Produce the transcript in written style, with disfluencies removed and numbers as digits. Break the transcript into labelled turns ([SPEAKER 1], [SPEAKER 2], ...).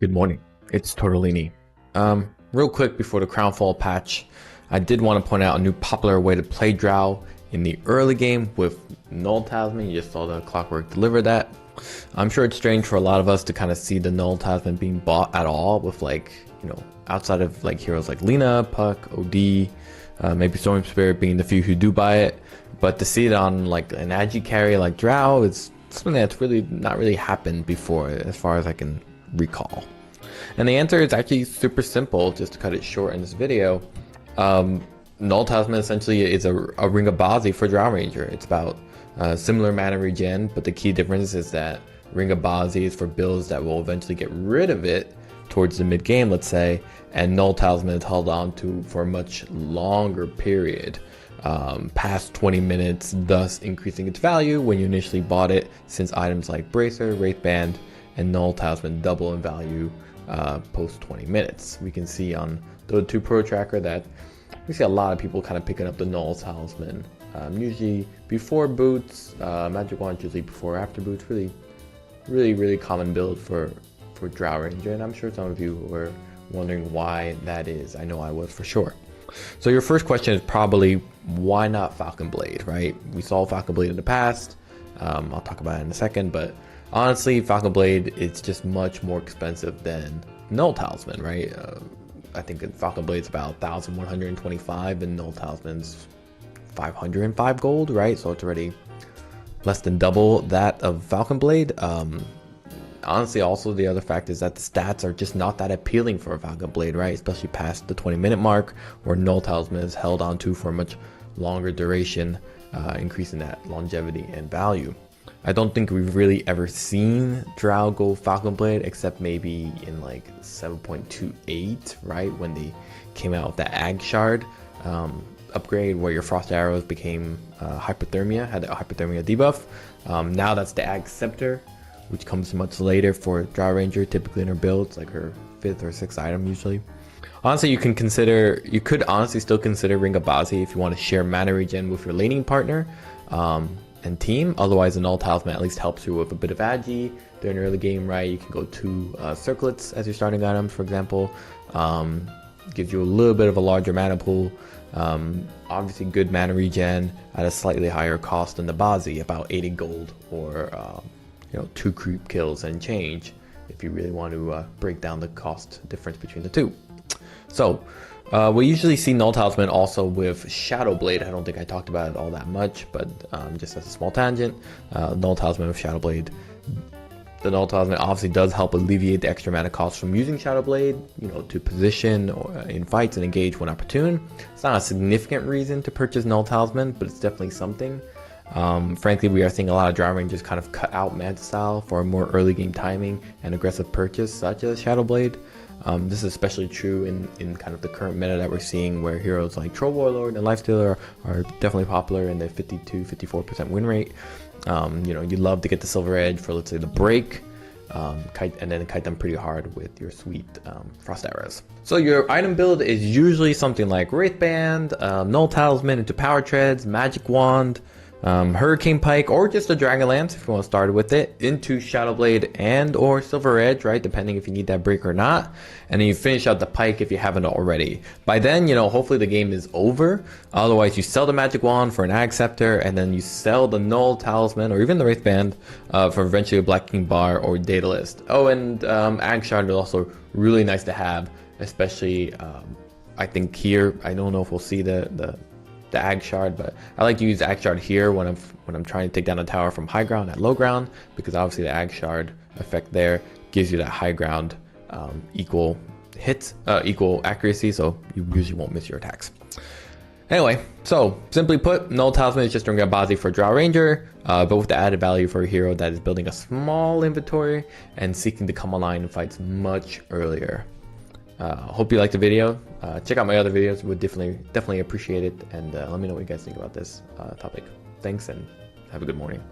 [SPEAKER 1] Good morning, it's Torte de Lini. Real quick before the Crownfall patch, I did want to point out a new popular way to play Drow in the early game with Null Talisman. You just saw the Clockwork deliver that. I'm sure it's strange for a lot of us to kind of see the Null Talisman being bought at all with outside of heroes like Lina, Puck, OD, maybe Storm Spirit being the few who do buy it. But to see it on like an agi carry like Drow is something that's really not really happened before as far as I can recall. And the answer is actually super simple, just to cut it short in this video. Null Talisman essentially is a Ring of Bazi for Drow Ranger. It's about similar mana regen, but the key difference is that Ring of Bazi is for builds that will eventually get rid of it towards the mid game, let's say, and Null Talisman is held on to for a much longer period, past 20 minutes, thus increasing its value when you initially bought it, since items like Bracer, Wraithband, and Null Talisman double in value post 20 minutes. We can see on the 2 Pro tracker that we see a lot of people kind of picking up the Null Talisman, usually before boots. Magic Wand usually before or after boots. Really common build for Drow Ranger, and I'm sure some of you were wondering why that is. I know I was for sure. So your first question is probably, why not Falcon Blade, right? We saw Falcon Blade in the past. I'll talk about it in a second, but honestly, Falcon Blade is just much more expensive than Null Talisman, right? I think Falcon Blade's about 1,125 and Null Talisman's 505 gold, right? So it's already less than double that of Falcon Blade. Honestly, also the other fact is that the stats are just not that appealing for a Falcon Blade, right? Especially past the 20-minute mark, where Null Talisman is held onto for a much longer duration, increasing that longevity and value. I don't think we've really ever seen Drow go Falcon Blade, except maybe in like 7.28, right? When they came out with the Ag Shard upgrade, where your Frost Arrows became Hypothermia, had the Hypothermia debuff. Now that's the Ag Scepter, which comes much later for Drow Ranger, typically in her builds, like her 5th or 6th item usually. Honestly, you could honestly still consider Ring of Bazi if you want to share mana regen with your laning partner and team. Otherwise, the Null Talisman at least helps you with a bit of agi during early game, right? You can go 2 circlets as your starting item, for example. Gives you a little bit of a larger mana pool. Obviously good mana regen at a slightly higher cost than the Bazi, about 80 gold or 2 creep kills and change, if you really want to break down the cost difference between the two. So we usually see Null Talisman also with Shadow Blade. I don't think I talked about it all that much, but just as a small tangent, Null Talisman with Shadow Blade. The Null Talisman obviously does help alleviate the extra mana cost from using Shadow Blade, to position or in fights and engage when opportune. It's not a significant reason to purchase Null Talisman, but it's definitely something. Frankly, we are seeing a lot of Drow Rangers kind of cut out Manta Style for a more early game timing and aggressive purchase, such as Shadow Blade. This is especially true in kind of the current meta that we're seeing, where heroes like Troll Warlord and Lifestealer are definitely popular in the 52-54% win rate. You'd love to get the Silver Edge for, let's say, the break, and then kite them pretty hard with your sweet Frost Arrows. So your item build is usually something like Wraithband, Null Talisman into Power Treads, Magic Wand, Hurricane Pike, or just a Dragonlance if you want to start with it, into Shadow Blade and or Silver Edge, right, depending if you need that break or not. And then you finish out the Pike if you haven't already. By then, hopefully the game is over. Otherwise, you sell the Magic Wand for an Ag Scepter, and then you sell the Null Talisman or even the Wraithband for eventually a Black King Bar or Daedalus. Oh, and Ag Shard is also really nice to have, especially I think here. I don't know if we'll see the Ag Shard, but I like to use Ag Shard here when I'm trying to take down a tower from high ground at low ground, because obviously the Ag Shard effect there gives you that high ground equal hits, equal accuracy, so you usually won't miss your attacks. Anyway, so simply put, Null Talisman is just Ring of Bazi for Drow Ranger, but with the added value for a hero that is building a small inventory and seeking to come online in fights much earlier. Hope you liked the video. Check out my other videos. Would definitely appreciate it, and let me know what you guys think about this topic. Thanks, and have a good morning.